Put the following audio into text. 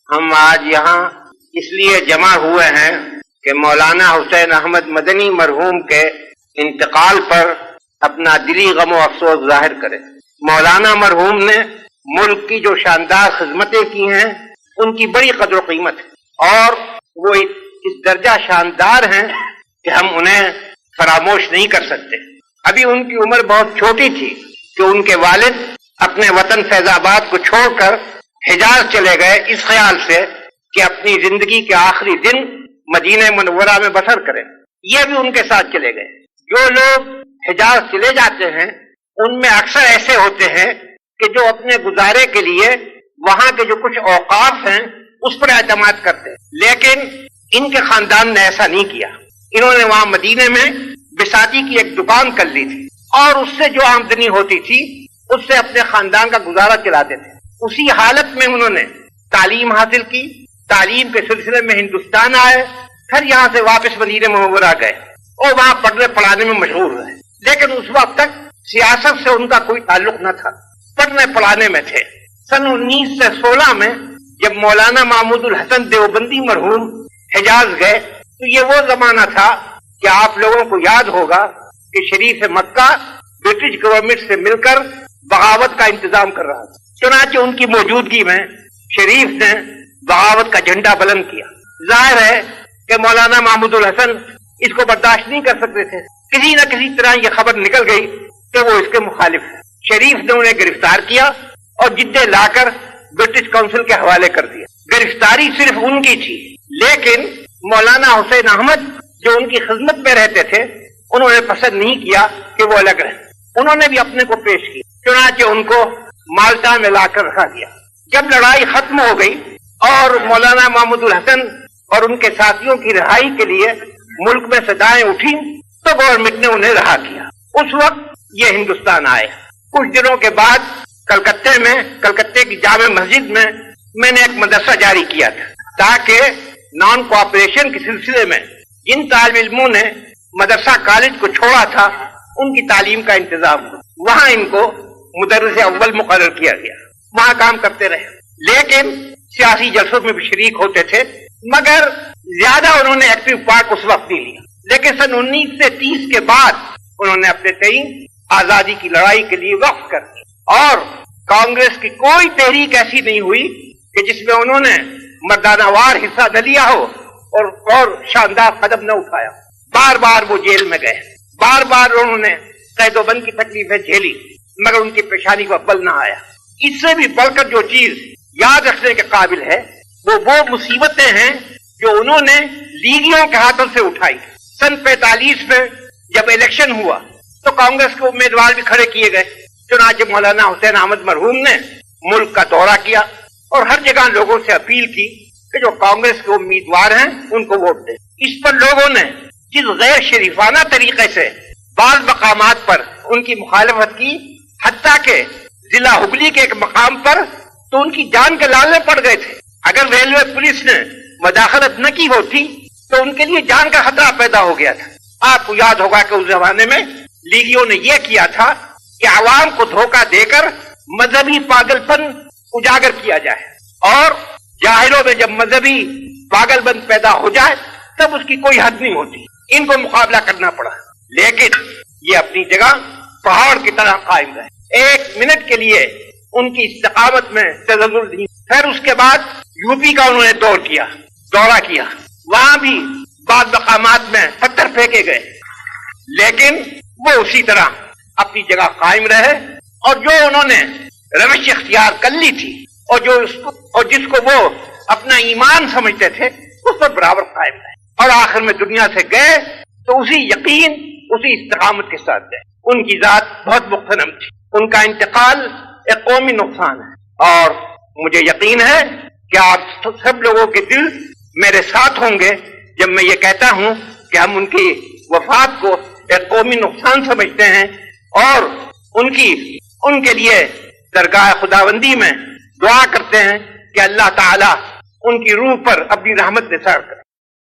ہم آج یہاں اس لیے جمع ہوئے ہیں کہ مولانا حسین احمد مدنی مرحوم کے انتقال پر اپنا دلی غم و افسوس ظاہر کریں۔ مولانا مرحوم نے ملک کی جو شاندار خدمتیں کی ہیں ان کی بڑی قدر و قیمت ہے، اور وہ اس درجہ شاندار ہیں کہ ہم انہیں فراموش نہیں کر سکتے۔ ابھی ان کی عمر بہت چھوٹی تھی کہ ان کے والد اپنے وطن فیض آباد کو چھوڑ کر حجاز چلے گئے اس خیال سے کہ اپنی زندگی کے آخری دن مدینہ منورہ میں بسر کریں۔ یہ بھی ان کے ساتھ چلے گئے۔ جو لوگ حجاز چلے جاتے ہیں ان میں اکثر ایسے ہوتے ہیں کہ جو اپنے گزارے کے لیے وہاں کے جو کچھ اوقاف ہیں اس پر اعتماد کرتے ہیں، لیکن ان کے خاندان نے ایسا نہیں کیا۔ انہوں نے وہاں مدینے میں بساتی کی ایک دکان کر لی تھی، اور اس سے جو آمدنی ہوتی تھی اس سے اپنے خاندان کا گزارا چلاتے تھے۔ اسی حالت میں انہوں نے تعلیم حاصل کی، تعلیم کے سلسلے میں ہندوستان آئے، پھر یہاں سے واپس مدینہ منورہ گئے اور وہاں پڑھنے پڑھانے میں مشغول رہے، لیکن اس وقت تک سیاست سے ان کا کوئی تعلق نہ تھا، پڑھنے پڑھانے میں تھے۔ سن 1916 میں جب مولانا محمود الحسن دیوبندی مرحوم حجاز گئے تو یہ وہ زمانہ تھا کہ آپ لوگوں کو یاد ہوگا کہ شریف مکہ برٹش گورنمنٹ سے مل کر بغاوت کا انتظام کر رہا تھا۔ چنانچہ ان کی موجودگی میں شریف نے بغاوت کا جھنڈا بلند کیا۔ ظاہر ہے کہ مولانا محمود الحسن اس کو برداشت نہیں کر سکتے تھے، کسی نہ کسی طرح یہ خبر نکل گئی کہ وہ اس کے مخالف ہے۔ شریف نے انہیں گرفتار کیا اور جدے لا کر برٹش کونسل کے حوالے کر دیا۔ گرفتاری صرف ان کی تھی، لیکن مولانا حسین احمد جو ان کی خدمت میں رہتے تھے انہوں نے پسند نہیں کیا کہ وہ الگ رہیں۔ انہوں نے بھی اپنے کو پیش کیا، چنانچہ ان کو مالٹا میں لا کر رکھا گیا۔ جب لڑائی ختم ہو گئی اور مولانا محمود الحسن اور ان کے ساتھیوں کی رہائی کے لیے ملک میں صدائیں اٹھی تو گورنمنٹ نے انہیں رہا کیا۔ اس وقت یہ ہندوستان آئے۔ کچھ دنوں کے بعد کلکتے کی جامع مسجد میں نے ایک مدرسہ جاری کیا تھا تاکہ نان کوآپریشن کے سلسلے میں جن طالب علموں نے مدرسہ کالج کو چھوڑا تھا ان کی تعلیم کا انتظام ہو۔ وہاں ان کو مدرس اول مقرر کیا گیا، وہاں کام کرتے رہے، لیکن سیاسی جلسوں میں بھی شریک ہوتے تھے، مگر زیادہ انہوں نے ایکٹیو پارٹ اس وقت نہیں لیا۔ لیکن سن 1930 کے بعد انہوں نے اپنے تئیں آزادی کی لڑائی کے لیے وقف کر دیا، اور کانگریس کی کوئی تحریک ایسی نہیں ہوئی کہ جس میں انہوں نے مردانہ وار حصہ نہ لیا ہو اور شاندار قدم نہ اٹھایا۔ بار بار وہ جیل میں گئے، بار بار انہوں نے قید و بند کی تکلیفیں جھیلی، مگر ان کی پیشانی کو بل نہ آیا۔ اس سے بھی بڑھ کر جو چیز یاد رکھنے کے قابل ہے وہ مصیبتیں ہیں جو انہوں نے لیگیوں کے ہاتھوں سے اٹھائی۔ سن 45 میں جب الیکشن ہوا تو کانگریس کے امیدوار بھی کھڑے کیے گئے، چنانچہ مولانا حسین احمد مرحوم نے ملک کا دورہ کیا اور ہر جگہ لوگوں سے اپیل کی کہ جو کانگریس کے امیدوار ہیں ان کو ووٹ دیں۔ اس پر لوگوں نے جس غیر شریفانہ طریقے سے بعض مقامات پر ان کی مخالفت کی، حتیٰ کہ ضلع ہگلی کے ایک مقام پر تو ان کی جان کے لالے پڑ گئے تھے۔ اگر ریلوے پولیس نے مداخلت نہ کی ہوتی تو ان کے لیے جان کا خطرہ پیدا ہو گیا تھا۔ آپ کو یاد ہوگا کہ اس زمانے میں لیگیوں نے یہ کیا تھا کہ عوام کو دھوکہ دے کر مذہبی پاگل پن اجاگر کیا جائے، اور جاہلوں میں جب مذہبی پاگل پن پیدا ہو جائے تب اس کی کوئی حد نہیں ہوتی۔ ان کو مقابلہ کرنا پڑا، لیکن یہ اپنی جگہ پہاڑ کی طرح قائم رہے، ایک منٹ کے لیے ان کی استقامت میں تزلزل نہیں۔ پھر اس کے بعد یو پی کا انہوں نے دورہ کیا، وہاں بھی بعض مقامات میں پتھر پھینکے گئے، لیکن وہ اسی طرح اپنی جگہ قائم رہے، اور جو انہوں نے روش اختیار کر لی تھی اور جس کو وہ اپنا ایمان سمجھتے تھے اس پر برابر قائم رہے، اور آخر میں دنیا سے گئے تو اسی یقین اسی استقامت کے ساتھ گئے۔ ان کی ذات بہت مغتنم تھی، ان کا انتقال ایک قومی نقصان ہے، اور مجھے یقین ہے کہ آپ سب لوگوں کے دل میرے ساتھ ہوں گے جب میں یہ کہتا ہوں کہ ہم ان کی وفات کو ایک قومی نقصان سمجھتے ہیں، اور ان کے لیے درگاہ خداوندی میں دعا کرتے ہیں کہ اللہ تعالی ان کی روح پر اپنی رحمت نثار کرے۔